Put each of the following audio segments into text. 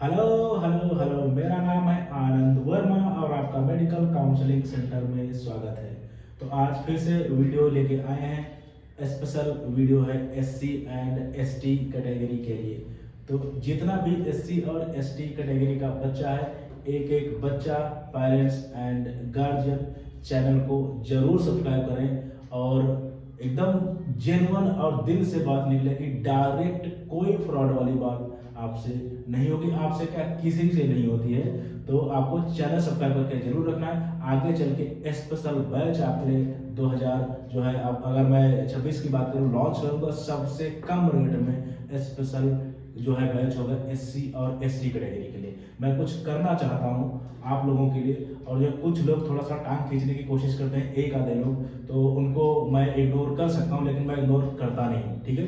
Hello hello hello, मेरा नाम है आनंद वर्मा और आपका मेडिकल काउंसलिंग सेंटर में स्वागत है। तो आज फिर से वीडियो लेके आए हैं। स्पेशल वीडियो है एससी एंड एसटी कैटेगरी के लिए। तो जितना भी एससी और एसटी कैटेगरी का बच्चा है, एक एक बच्चा, पेरेंट्स एंड गार्जियन चैनल को जरूर सब्सक्राइब करें और एकदम जेन्युइन और दिल से बात निकलेगी। डायरेक्ट कोई फ्रॉड वाली बात आपसे नहीं होगी। आपसे क्या, किसी से नहीं होती है। तो आपको चैनल सब्सक्राइब करके जरूर रखना है। आगे चल के स्पेशल बैच आपके लिए 2000 जो है, अब अगर मैं 26 की बात करूं, लॉन्च करूंगा सबसे कम रेट में स्पेशल जो है बैच होगा एससी और एसटी कैटेगरी के लिए। मैं कुछ करना चाहता हूं आप लोगों के लिए, और जो कुछ लोग थोड़ा सा टांग खींचने की कोशिश करते हैं, एक आधे लोग, तो उनको मैं इग्नोर कर सकता हूं, लेकिन मैं इग्नोर करता नहीं हूं। ठीक है।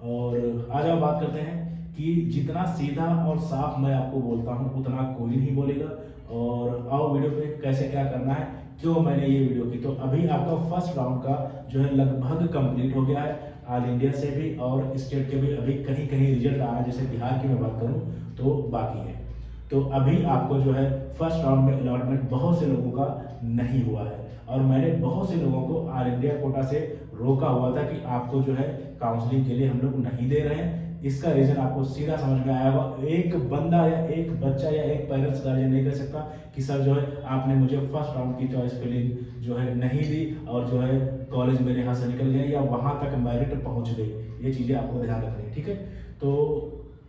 और आज हम बात करते हैं कि जितना सीधा और साफ मैं आपको बोलता हूं उतना कोई नहीं बोलेगा। और आओ वीडियो पे कैसे क्या करना है, क्यों मैंने ये वीडियो की। तो अभी आपका फर्स्ट राउंड का जो है लगभग कंप्लीट हो गया है। ऑल इंडिया से भी और स्टेट के भी अभी कहीं कहीं रिजल्ट आ रहा है। जैसे बिहार की मैं बात करूं तो बाकी है। तो अभी आपको जो है फर्स्ट राउंड में अलॉटमेंट बहुत से लोगों का नहीं हुआ है, और मैंने बहुत से लोगों को ऑल इंडिया कोटा से रोका हुआ था कि आपको जो है काउंसलिंग के लिए हम लोग नहीं दे रहे हैं। इसका रीजन आपको सीधा समझ में आया होगा। एक बंदा या एक बच्चा या एक पेरेंट्स गार्जियन नहीं कर सकता कि सर जो है आपने मुझे फर्स्ट राउंड की चॉइस फिलिंग जो है नहीं दी, और जो है कॉलेज मेरे यहाँ से निकल गया या वहां तक मेरिट पहुंच गई। ये चीजें आपको ध्यान रखनी है। ठीक है। तो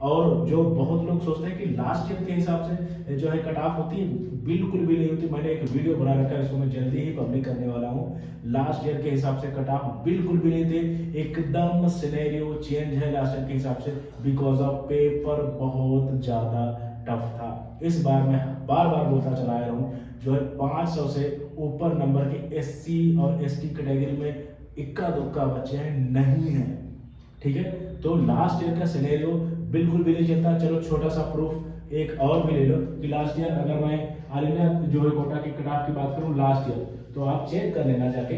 और जो बहुत लोग सोचते हैं कि लास्ट ईयर के हिसाब से जो है कट ऑफ होती है, बिल्कुल भी नहीं होती। मैंने एक वीडियो बना रखा है, इसको मैं जल्दी ही पब्लिक करने वाला हूँ। लास्ट ईयर के हिसाब से कट ऑफ बिल्कुल भी नहीं थे। एकदम सिनेरियो चेंज है लास्ट ईयर के हिसाब से, बिकॉज ऑफ पेपर बहुत ज्यादा टफ था। इस बार मैं बार बार बोलता चला आ रहा हूँ, जो है 500 से ऊपर नंबर के एससी और एसटी कैटेगरी में इक्का दुक्का बच्चे हैं, नहीं है। ठीक है। तो लास्ट ईयर का सिनेरियो बिल्कुल भी नहीं चलता। चलो छोटा सा प्रूफ एक और भी ले लो कि लास्ट ईयर अगर मैं ऑल इंडिया जो है कोटा की कट ऑफ की बात करूं लास्ट ईयर, तो आप चेक कर लेना जाके,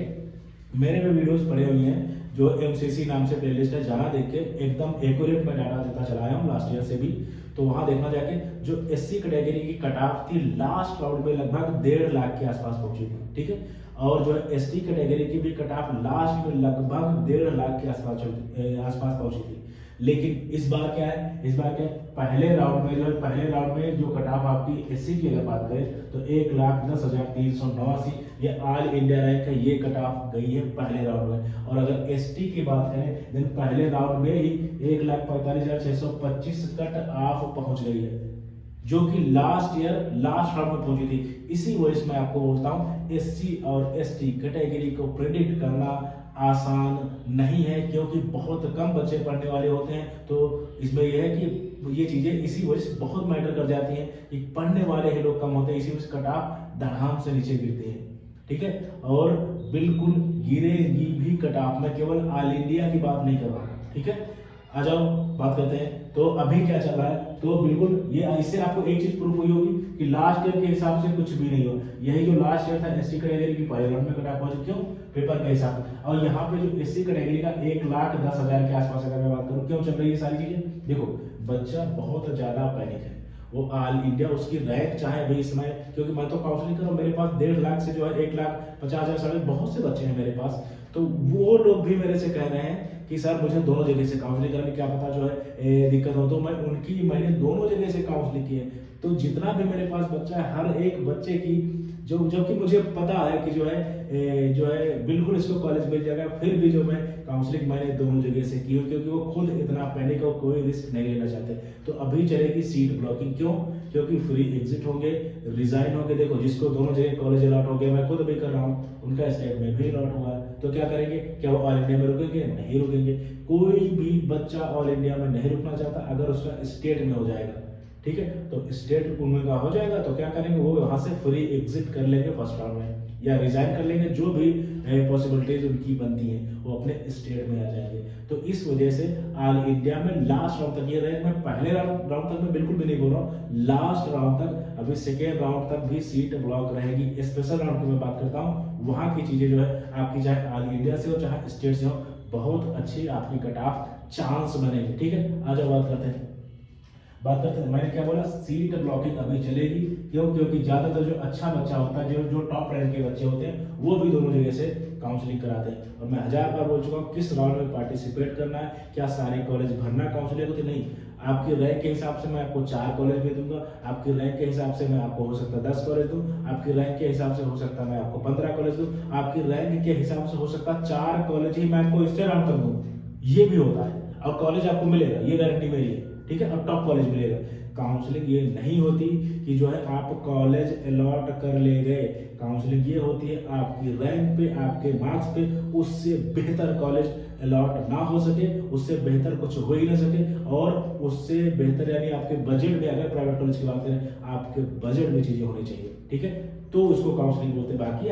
मेरे में वीडियोस पड़े हुए हैं जो एमसीसी नाम से प्लेलिस्ट है, जाना देख के एकदम एक्यूरेट में डाटा देता चला आया हूं लास्ट ईयर से भी। तो वहां देखना जाके जो एससी कैटेगरी की कट ऑफ थी लास्ट राउंड में लगभग 1.5 लाख के आसपास पहुंची थी। ठीक है। और जो एसटी कैटेगरी की भी कट ऑफ लास्ट में लगभग 1.5 लाख के आसपास पहुंची थी। लेकिन इस बार क्या है, इस बार क्या है, पहले राउंड में जो है, पहले राउंड में जो कट ऑफ आपकी एससी की अगर बात करें तो 1,10,389 ये ऑल इंडिया रैंक है, ये कट ऑफ गई है पहले राउंड में। और अगर एसटी की बात करें देन पहले राउंड में ही 1,45,625 कट ऑफ पहुंच गई है, जो कि लास्ट ईयर लास्ट राउंड में पहुंची थी। इसी वजह से मैं आपको बोलता हूं एससी और एसटी कैटेगरी को प्रेडिक्ट करना आसान नहीं है, क्योंकि बहुत कम बच्चे पढ़ने वाले होते हैं। तो इसमें यह है कि ये चीजें इसी वजह से बहुत मैटर कर जाती हैं कि पढ़ने वाले ही लोग कम होते हैं, इसी वजह से कट ऑफ धड़ाम से नीचे गिरते हैं। ठीक है। और बिल्कुल गिरेगी भी कट ऑफ, मैं केवल ऑल इंडिया की बात नहीं कर रहा हूं। ठीक है। आ जाओ बात करते हैं। तो अभी क्या चल रहा है, तो बिल्कुल ये, इससे आपको एक चीज प्रूफ हुई होगी कि लास्ट ईयर के हिसाब से कुछ भी नहीं हो। यही जो लास्ट ईयर था एससी कैटेगरी की पहले राउंड में कट ऑफ पहुंची, क्यों, पेपर के हिसाब से। और यहाँ पे जो एससी कैटेगरी का 1,10,000 के आसपास अगर मैं बात करूँ, क्यों चल रही है सारी चीजें, देखो बच्चा बहुत ज्यादा पैनिक है। वो ऑल इंडिया उसकी रैंक चाहे अभी इस समय, क्योंकि मैं तो काउंसलिंग कर रहा हूँ, मेरे पास 1.5 लाख से जो है 1,50,000 साढ़े बहुत से बच्चे हैं मेरे पास। तो वो लोग भी मेरे से कह रहे हैं कि सर मुझे दोनों जगह से काउंसलिंग करने, क्या पता जो है दिक्कत हो। तो मैंने दोनों जगह से काउंसलिंग की है। तो जितना भी मेरे पास बच्चा है, हर एक बच्चे की जबकि मुझे पता है कि जो है बिल्कुल इसको कॉलेज मिल जाएगा, फिर भी जो मैं काउंसलिंग मैंने दोनों जगह से की, क्योंकि वो खुद इतना पैनिक और कोई रिस्क नहीं लेना चाहते। तो अभी चलेगी सीट ब्लॉकिंग, क्यों, क्योंकि फ्री एग्जिट होंगे, रिजाइन होंगे। देखो जिसको दोनों जगह कॉलेज अलॉट हो गया, मैं खुद भी कर रहा हूँ, उनका स्टेट में भी अलॉट हुआ है, तो क्या करेंगे, क्या वो ऑल इंडिया में रुकेंगे, नहीं रुकेंगे। कोई भी बच्चा ऑल इंडिया में नहीं रुकना चाहता अगर उसका स्टेट में हो जाएगा। ठीक है। तो स्टेट उनका हो जाएगा तो क्या करेंगे, वो वहां से फ्री एग्जिट कर लेंगे फर्स्ट राउंड में, या रिजाइन कर लेंगे, जो भी पॉसिबिलिटीज उनकी बनती हैं, वो अपने स्टेट में आ जाएंगे। तो इस वजह से ऑल इंडिया में लास्ट राउंड तक ये रहे। मैं पहले राउंड तक में बिल्कुल भी नहीं बोल रहा हूँ, लास्ट राउंड तक, अभी सेकेंड राउंड तक भी सीट ब्लॉक रहेगी। स्पेशल राउंड की मैं बात करता हूँ, वहां की चीजें जो है आपकी, चाहे ऑल इंडिया से हो चाहे स्टेट से हो, बहुत अच्छी आपकी कट ऑफ चांस बनेगी। ठीक है। आज बात करते हैं बात करते हैं, मैंने क्या बोला, सीट ब्लॉकिंग अभी चलेगी। क्यों? क्योंकि ज्यादातर जो अच्छा बच्चा होता है, जो टॉप रैंक के बच्चे होते हैं, वो भी दोनों जगह से काउंसलिंग कराते हैं। और मैं 1000 बार बोल चुका हूँ किस राउंड में पार्टिसिपेट करना है, क्या सारे कॉलेज भरना काउंसलिंग को, तो नहीं, आपकी रैंक के हिसाब से मैं आपको 4 कॉलेज भी दूंगा, आपकी रैंक के हिसाब से मैं आपको हो सकता है 10 कॉलेज दूं, आपकी रैंक के हिसाब से हो सकता है मैं आपको 15 कॉलेज दूं, आपकी रैंक के हिसाब से हो सकता है 4 कॉलेज ही मैं आपको स्टेट आउट कर दूं। ये भी होता है, और कॉलेज आपको मिलेगा, ये गारंटी मेरी है, ठीक है। अब टॉप कॉलेज मिलेगा। काउंसलिंग ये नहीं होती कि जो है आप कॉलेज अलॉट कर ले गए। काउंसलिंग ये होती है आपकी रैंक पे, आपके मार्क्स पे, उससे बेहतर कॉलेज अलॉट ना हो सके, उससे बेहतर कुछ हो ही ना सके, और उससे बेहतर यानी आपके बजट में, अगर प्राइवेट कॉलेज की बात करें, आपके बजट में चीजें होनी चाहिए, ठीक है, तो उसको काउंसलिंग बोलते हैं। बाकी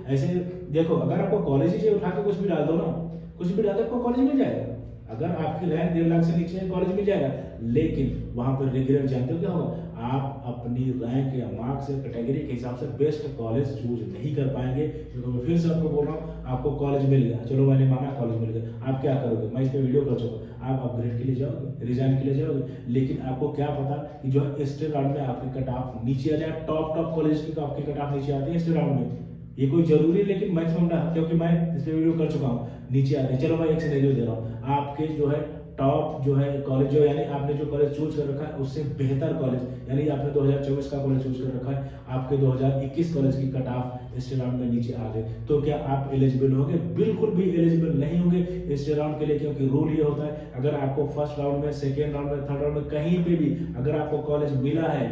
ऐसे देखो, अगर आपको कॉलेज ही उठा के कुछ भी डाल दो ना, कुछ भी डाल दो, आपको कॉलेज मिल जाएगा। अगर आपकी रैंक 1.5 लाख से नीचे है, कॉलेज मिल जाएगा। लेकिन वहां पर रिग्रेट जानते हो क्या होगा? आप अपनी रैंक या मार्क्स या कैटेगरी के हिसाब से बेस्ट कॉलेज चूज नहीं कर पाएंगे। क्योंकि मैं फिर से आपको बोल रहा हूँ, आपको कॉलेज मिल गया, चलो मैंने माना कॉलेज मिल गया, आप क्या करोगे? मैं इस पे वीडियो कर चुका, आप अपग्रेड के लिए जाओगे, रिजाइन के लिए जाओगे, लेकिन आपको क्या पता कि जो है स्टेट राउंड में आपकी कट ऑफ नीचे आ जाए। टॉप कॉलेज की आपकी कट ऑफ नीचे आती है स्टेट राउंड में, ये कोई जरूरी है, लेकिन मैक्सिमम ना, क्योंकि मैं इस पे वीडियो कर चुका हूँ, नीचे आते हैं। चलो मैं एक सिनेरियो दे रहा हूँ, आपके जो है टॉप जो है कॉलेज, जो यानी आपने जो कॉलेज चूज कर रखा है उससे बेहतर कॉलेज, यानी आपने 2024 का कॉलेज चूज कर रखा है, आपके 2021 कॉलेज की कट ऑफ स्टेट राउंड में नीचे आ गए, तो क्या आप एलिजिबल होंगे? बिल्कुल भी एलिजिबल नहीं होंगे स्टेट राउंड के लिए। क्योंकि रूल ये होता है, अगर आपको फर्स्ट राउंड में, सेकेंड राउंड में, थर्ड राउंड में, कहीं पे भी अगर आपको कॉलेज मिला है,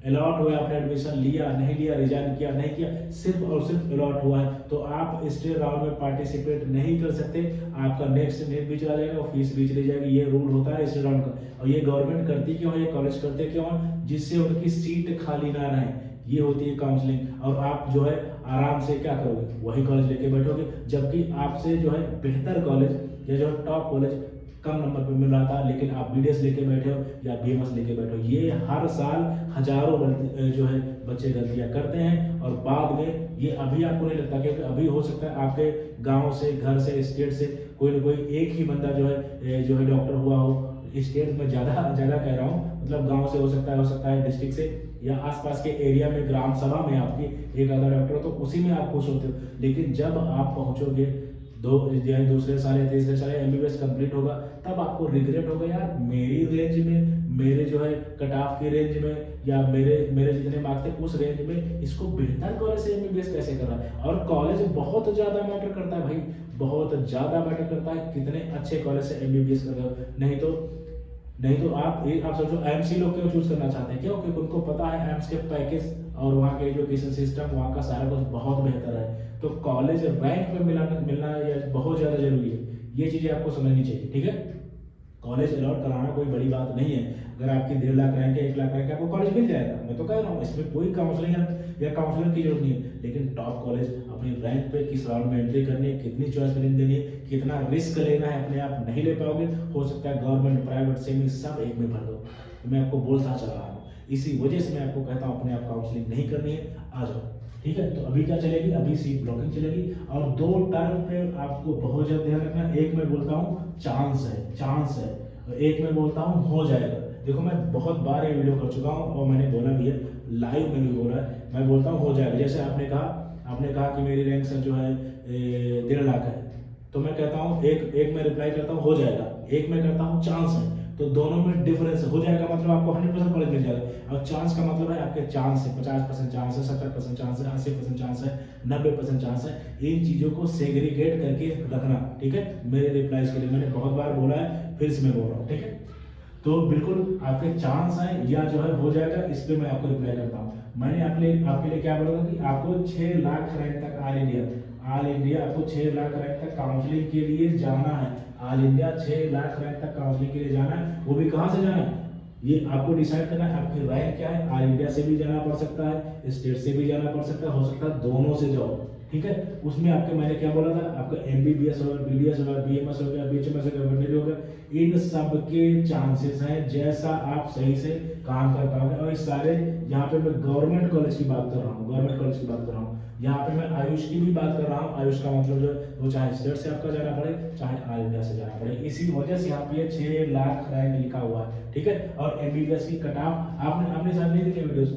अलॉट हुआ, आपने एडमिशन लिया नहीं लिया, रिजाइन किया नहीं किया, सिर्फ और सिर्फ अलॉट हुआ है, तो आप स्टेट राउंड में पार्टिसिपेट नहीं कर सकते। आपका नेक्स्ट नेट भी चला जाएगा और फीस भी चली जाएगी। ये रूल होता है स्टेट राउंड का। और ये गवर्नमेंट करती क्यों है, ये कॉलेज करते क्यों है? जिससे उनकी सीट खाली ना रहे, ये होती है काउंसलिंग। और आप जो है आराम से क्या करोगे? वही कॉलेज लेके बैठोगे, जबकि आपसे जो है बेहतर कॉलेज या जो है टॉप कॉलेज कम नंबर पे मिल रहा था, लेकिन आप बीडीएस लेके बैठे हो या बीएमएस लेके बैठे हो। ये हर साल हजारों जो है बच्चे गलतियां करते हैं, और बाद में ये अभी आपको नहीं लगता, क्योंकि अभी हो सकता है आपके गांव से, घर से, स्टेट से कोई ना कोई एक ही बंदा जो है डॉक्टर हुआ हो। स्टेट में ज्यादा कह रहा हूँ, मतलब गांव से हो सकता है डिस्ट्रिक्ट से, या आसपास के एरिया में ग्राम सभा में आपकी एक आधा डॉक्टर हो, तो उसी में आप खुश होते हो। लेकिन जब आप पहुंचोगे दूसरे साल या तीसरे साल एमबीबीएस कंप्लीट होगा, तब आपको रिग्रेट होगा, यार मेरी रेंज में, मेरे जो है कट ऑफ की रेंज में, या मेरे जितने मार्क्स थे उस रेंज में, इसको बेहतर कॉलेज से एमबीबीएस कैसे कर रहा है। और कॉलेज बहुत ज्यादा मैटर करता है भाई, बहुत ज्यादा मैटर करता है कितने अच्छे कॉलेज से एमबीबीएस कर रहे हो। नहीं तो आप सोचो, एम्स लोग क्यों चूज करना चाहते हैं? क्यों? क्योंकि उनको पता है एम्स के पैकेज और वहाँ के एजुकेशन सिस्टम, वहाँ का सारा कुछ बहुत बेहतर है। तो कॉलेज रैंक पे मिलना बहुत ज्यादा जरूरी है। ये चीजें आपको समझनी चाहिए, ठीक है। कॉलेज अलॉट कराना कोई बड़ी बात नहीं है। अगर आपकी 1.5 लाख रैंक है, 1 लाख रैंक है, आपको कॉलेज मिल जाएगा। मैं तो कह रहा हूँ, इसमें कोई काउंसलिंग या काउंसलर की जरूरत नहीं है। लेकिन टॉप कॉलेज अपनी रैंक पे किस राउंड में एंट्री करनी है, कितनी चॉइस फिलिंग देनी है, कितना रिस्क लेना है, अपने आप नहीं ले पाओगे। हो सकता है गवर्नमेंट, प्राइवेट, सेमी सब एक में भर दो। मैं आपको बोलता चल रहा हूँ, इसी वजह से मैं आपको कहता हूँ अपने आप काउंसलिंग नहीं करनी है, आ जाओ, ठीक है। तो अभी क्या चलेगी? अभी सीट ब्लॉकिंग चलेगी। और 2 टर्म पे आपको बहुत ज्यादा ध्यान रखना। एक मैं बोलता हूँ चांस है, एक मैं बोलता हूँ हो जाएगा। देखो, मैं बहुत बार ये वीडियो कर चुका हूँ और मैंने बोला भी है, लाइव में भी बोला है। मैं बोलता हूँ हो जाएगा। जैसे आपने कहा कि मेरी रैंक सर जो है 1.5 लाख है, तो मैं कहता हूँ एक मैं रिप्लाई करता हूँ हो जाएगा, एक मैं करता हूँ चांस है। तो दोनों में डिफरेंस हो जाएगा, मतलब आपको 100% कॉलेज मिल जाएगा। और चांस का मतलब है आपके चांस है, 50% चांस है, 70% चांस है, 80% चांस है, 90% चांस है। इन चीजों को सेग्रीगेट करके रखना, ठीक है। मेरे रिप्लाईज के लिए मैंने बहुत बार बोला है, फिर से मैं बोल रहा हूँ, ठीक है। तो बिल्कुल आपके चांस है या जो है हो जाएगा, इस पे मैं आपको रिप्लाई करता हूँ। मैंने आपके लिए क्या बोला था कि आपको 6 लाख रैंक तक ऑल इंडिया आपको 6 लाख रैंक तक काउंसलिंग के लिए जाना है। ऑल इंडिया 6 लाख रैंक तक काउंसलिंग के लिए जाना है। वो भी कहाँ से जाना है, ये आपको डिसाइड करना है। आपकी रैंक क्या है? ऑल इंडिया से भी जाना पड़ सकता है, स्टेट से भी जाना पड़ सकता है, हो सकता है दोनों से जाओ, ठीक है। उसमें आपके मैंने क्या बोला था, आपका एमबीबीएस होगा, बीडीएस होगा, बीएमएस हो गया, बीएचएमएस हो गया, वेटरनरी हो गया, इन सब के चांसेस हैं। जैसा आप सही से काम कर पाओगे। और इस सारे यहाँ पे मैं गवर्नमेंट कॉलेज की बात कर रहा हूँ, गवर्नमेंट कॉलेज की बात कर रहा हूँ। यहाँ पे मैं आयुष की भी बात कर रहा हूँ। आयुष का मतलब जो है वो चाहे स्टेट से आपका जाना पड़े, चाहे ऑल इंडिया से जाना पड़े। इसी वजह से यहाँ पे 6 लाख रैंक लिखा हुआ है, ठीक है। और एमबीबीएस की कट ऑफ आपने शायद नहीं देखी videos,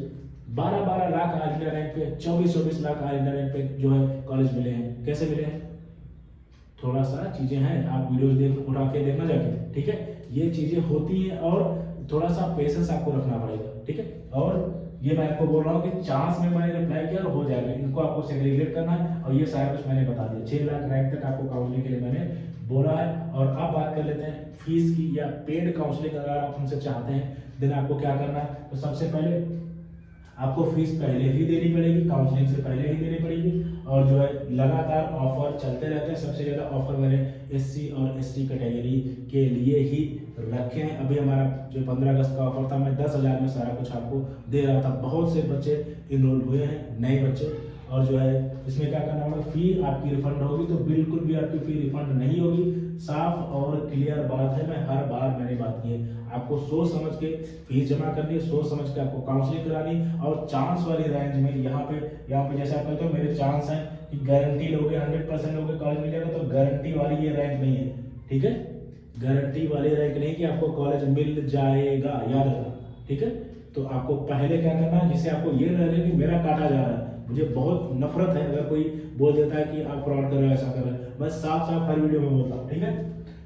12 lakh all India rank पे, 24 लाख ऑल इंडिया रैंक पे जो है कॉलेज मिले हैं। कैसे मिले हैं? थोड़ा सा चीजें हैं, आप वीडियोस उठा के देखना जाके, ठीक है। ये चीजें होती हैं और थोड़ा सा पेशेंस आपको रखना पड़ेगा, ठीक है। और ये मैं आपको बोल रहा हूँ कि चांस में मैंने रिप्लाई किया और हो जाएगा। इनको आपको सेग्रीगेट करना है और ये सारा कुछ मैंने बता दिया। 6 लाख रैंक तक आपको काउंसलिंग के लिए मैंने बोला है। और अब बात कर लेते हैं फीस की या पेड काउंसलिंग अगर आप हमसे चाहते हैं देन आपको क्या करना है। तो सबसे पहले आपको फीस पहले ही देनी पड़ेगी, काउंसलिंग से पहले ही देनी पड़ेगी। और जो है लगातार ऑफर चलते रहते हैं। सबसे ज्यादा ऑफर मैंने एससी और एसटी कैटेगरी के लिए ही रखे हैं। अभी हमारा जो 15 अगस्त का ऑफर था, मैं 10,000 में सारा कुछ आपको दे रहा था। बहुत से बच्चे इनरोल हुए हैं, नए बच्चे। और जो है इसमें क्या करना होगा, फी आपकी रिफंड होगी तो बिल्कुल भी आपकी फी रिफंड नहीं होगी। साफ और क्लियर बात है, मैं हर बार मैंने बात की है। आपको सोच समझ के फीस जमा करनी है, सोच समझ के आपको काउंसलिंग करानी। और चांस वाली रेंज में यहाँ पे जैसे आप कहते हो मेरे चांस हैं कि गारंटी लोगे 100% लोगे कॉलेज मिलेगा, तो गारंटी वाली ये रैंक नहीं है, ठीक है। गारंटी वाली रैंक नहीं कि आपको कॉलेज मिल जाएगा, याद रखना, ठीक है। तो आपको पहले क्या करना है, जिससे आपको ये लगे कि मेरा काटा जा रहा है। मुझे बहुत नफरत है अगर कोई बोल देता है कि आप फ्रॉड कर रहे हो, ऐसा कर रहे हो। मैं साफ साफ हर वीडियो में बोलता हूँ, ठीक है।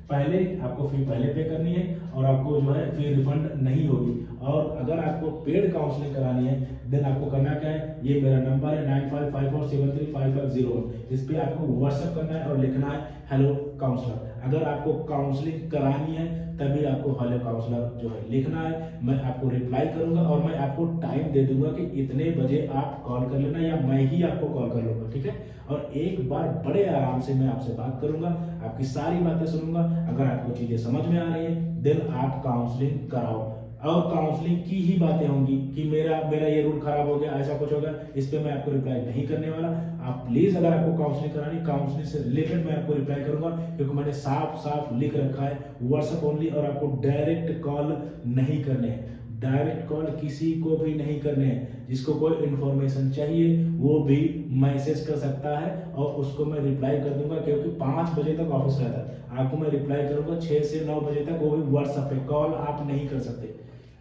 पहले आपको फी पहले पे करनी है और आपको जो है फी रिफंड नहीं होगी। और अगर आपको पेड काउंसलिंग करानी है देन आपको करना क्या है, ये मेरा नंबर है 9554735501। इस पे आपको व्हाट्सएप करना है और लिखना है हेलो काउंसलर। अगर आपको काउंसलिंग करानी है तभी आपको हेलो काउंसलर जो है लिखना है। मैं आपको रिप्लाई करूंगा और मैं आपको टाइम दे दूंगा कि इतने बजे आप कॉल कर लेना, या मैं ही आपको कॉल कर लूंगा, ठीक है। और एक बार बड़े आराम से मैं आपसे बात करूंगा, आपकी सारी बातें सुनूंगा। अगर आपको चीजें समझ में आ रही है देन आप काउंसलिंग कराओ। और काउंसलिंग की ही बातें होंगी कि मेरा ये रूल खराब हो गया, ऐसा कुछ होगा, इस पे मैं आपको रिप्लाई नहीं करने वाला। आप प्लीज अगर आपको काउंसलिंग करानी, काउंसलिंग से रिलेटेड मैं आपको रिप्लाई करूंगा, क्योंकि मैंने साफ साफ लिख रखा है व्हाट्सएप ओनली। और आपको डायरेक्ट कॉल नहीं करने हैं, डायरेक्ट कॉल किसी को भी नहीं करने हैं। जिसको कोई इन्फॉर्मेशन चाहिए वो भी मैसेज कर सकता है और उसको मैं रिप्लाई कर दूंगा, क्योंकि 5 बजे तक ऑफिस रहता है। आपको मैं रिप्लाई करूंगा 6 से 9 बजे तक, वो भी व्हाट्सएप पे। कॉल आप नहीं कर सकते।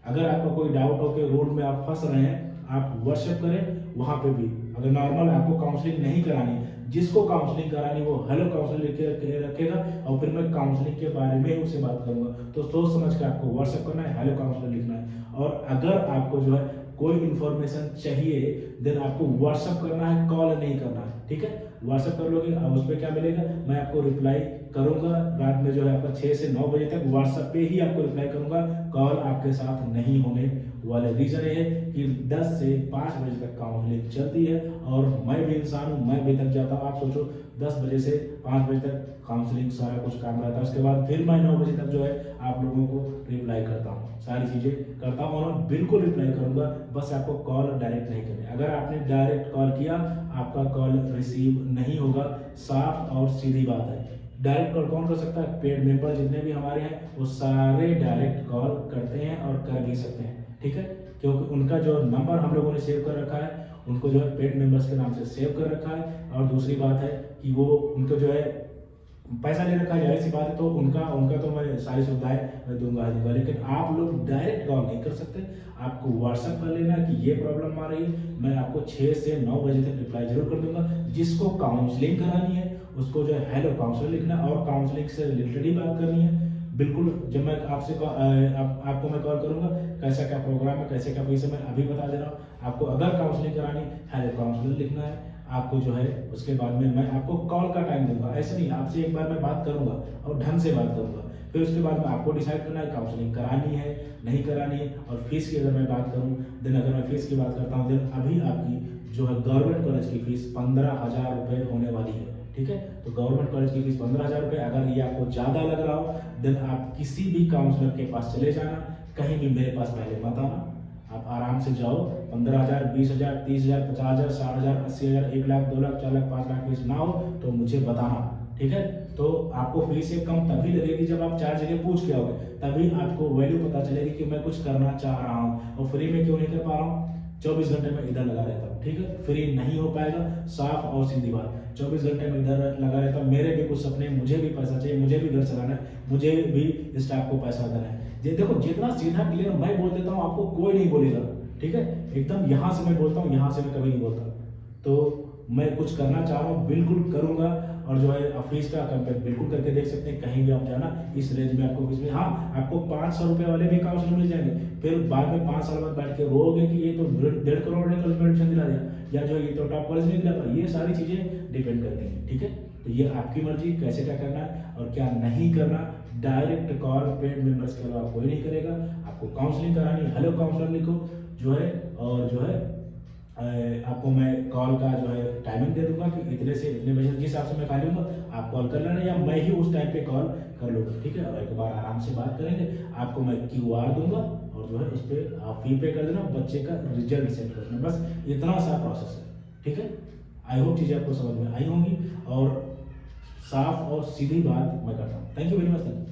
अगर आपका कोई डाउट हो कि रोड में आप फंस रहे हैं, आप व्हाट्सएप करें वहां पे भी। अगर नॉर्मल आपको काउंसलिंग नहीं करानी, जिसको काउंसलिंग करानी वो हेलो काउंसलिंग लिख के रखेगा और फिर मैं काउंसलिंग के बारे में उससे बात करूंगा। तो सोच समझ के आपको व्हाट्सएप करना है, हेलो काउंसलर लिखना है। और अगर आपको जो है कोई इंफॉर्मेशन चाहिए देन आपको व्हाट्सएप करना है, कॉल नहीं करना है, ठीक है। व्हाट्सएप कर लोगे, अब उस पर क्या मिलेगा, मैं आपको रिप्लाई करूंगा रात में जो है आपका 6 से 9 बजे तक व्हाट्सएप पे ही आपको रिप्लाई करूंगा। कॉल आपके साथ नहीं होने वाले। रीजन ये है कि 10 से 5 बजे तक काउंसलिंग चलती है और मैं भी इंसान हूँ, मैं भी थक जाता हूँ। आप सोचो 10 बजे से 5 बजे तक काउंसलिंग सारा कुछ काम रहता है, उसके बाद फिर मैं 9 बजे तक जो है आप लोगों को रिप्लाई करता हूँ, सारी चीजें करता हूँ और बिल्कुल रिप्लाई करूंगा। बस आपको कॉल डायरेक्ट नहीं करनी। अगर आपने डायरेक्ट कॉल किया आपका कॉल रिसीव नहीं होगा, साफ और सीधी बात है। डायरेक्ट कॉल कौन कर सकता है, पेड मेंबर जितने भी हमारे हैं वो सारे डायरेक्ट कॉल करते हैं और कर भी सकते हैं, ठीक है। क्योंकि उनका जो नंबर हम लोगों ने सेव कर रखा है, उनको जो है पेड मेंबर्स के नाम से सेव कर रखा है। और दूसरी बात है कि वो उनको जो है पैसा ले रखा है, जाहिर सी बात है, तो उनका तो मैं सारी सुविधाएं मैं दूंगा। लेकिन आप लोग डायरेक्ट कॉल नहीं कर सकते। आपको व्हाट्सएप कर लेना कि ये प्रॉब्लम आ रही है, मैं आपको 6 से 9 बजे तक रिप्लाई जरूर कर दूंगा। जिसको काउंसलिंग करानी है उसको जो है हेलो काउंसलर लिखना और काउंसलिंग से रिलेटेड ही बात करनी है। बिल्कुल जब मैं आपसे आपको मैं कॉल करूंगा, कैसा क्या प्रोग्राम है, कैसे क्या फीस है, मैं अभी बता दे रहा हूँ। आपको अगर काउंसलिंग करानी हेलो काउंसलर लिखना है आपको जो है, उसके बाद में मैं आपको कॉल का टाइम दूंगा। ऐसे नहीं, आपसे एक बार मैं बात करूंगा और ढंग से बात करूंगा, फिर उसके बाद में आपको डिसाइड करना है काउंसलिंग करानी है नहीं करानी है। और फीस की अगर मैं बात करूं देन, अगर मैं फीस की बात करता हूं देन अभी आपकी जो है गवर्नमेंट कॉलेज की फीस 15,000 रुपए होने वाली है, ठीक है। तो गवर्नमेंट कॉलेज की फीस 15,000 रुपए। अगर ये आपको ज्यादा लग रहा हो देन आप किसी भी काउंसलर के पास चले जाना, कहीं भी मेरे पास पहले मत आना। आप आराम से जाओ, 15,000, 20,000, 30,000, 50,000, 60,000, 80,000, 1 लाख, 2 लाख, 4 लाख, 5 लाख फीस ना हो तो मुझे बताना, ठीक है। तो आपको फीस से कम तभी लगेगी जब आप 4 जगह पूछ के आओगे, तभी आपको वैल्यू पता चलेगी कि मैं कुछ करना चाह रहा हूँ और फ्री में क्यों नहीं कर पा रहा हूँ। 24 घंटे में इधर लगा रहता हूँ, ठीक है, फ्री नहीं हो पाएगा, साफ और सीधी बात। 24 घंटे में इधर लगा रहता हूँ, मेरे भी कुछ सपने, मुझे भी पैसा चाहिए, मुझे भी घर चलाना है, मुझे भी स्टाफ को पैसा देना है। ये देखो जितना सीधा क्लियर मैं बोल देता हूँ आपको कोई नहीं बोलेगा, ठीक है, एकदम यहाँ से मैं बोलता हूँ, यहाँ से मैं कभी नहीं बोलता। तो मैं कुछ करना चाह रहा हूँ, बिल्कुल करूंगा। और जो है फीस का कंपेयर बिल्कुल करके देख सकते हैं, कहीं भी आप जाना इस रेंज में आपको इसमें, हाँ आपको 500 रुपए वाले भी काउंसलर मिल जाएंगे, फिर बाद में 5 साल बाद बैठ के रोगे कि ये तो 1.5 करोड़ ने कॉलेज में एडमिशन दिला दिया, या जो ये तो टॉप कॉलेज नहीं दिला पाया। ये सारी चीजें डिपेंड करती हैं, ठीक है। तो ये आपकी मर्जी कैसे क्या करना है और क्या नहीं करना। डायरेक्ट कॉल पेड मेंबर्स के अलावा कोई नहीं करेगा। आपको काउंसलिंग करानी, हेलो काउंसलर लिखो जो है, और जो है आपको मैं कॉल का जो है टाइमिंग दे दूंगा कि इतने से इतने बजे जिस हिसाब से मैं खाली हूँ आप कॉल कर लेना, या मैं ही उस टाइम पे कॉल कर लूँगा, ठीक है। और एक बार आराम से बात करेंगे, आपको मैं QR दूंगा और जो है उस पर आप फी पे कर देना, बच्चे का रिजल्ट सेट कर देना, बस इतना सा प्रोसेस है, ठीक है। आई होप चीज़ें आपको समझ में आई होंगी और साफ और सीधी बात मैं करता हूँ। Thank you very much.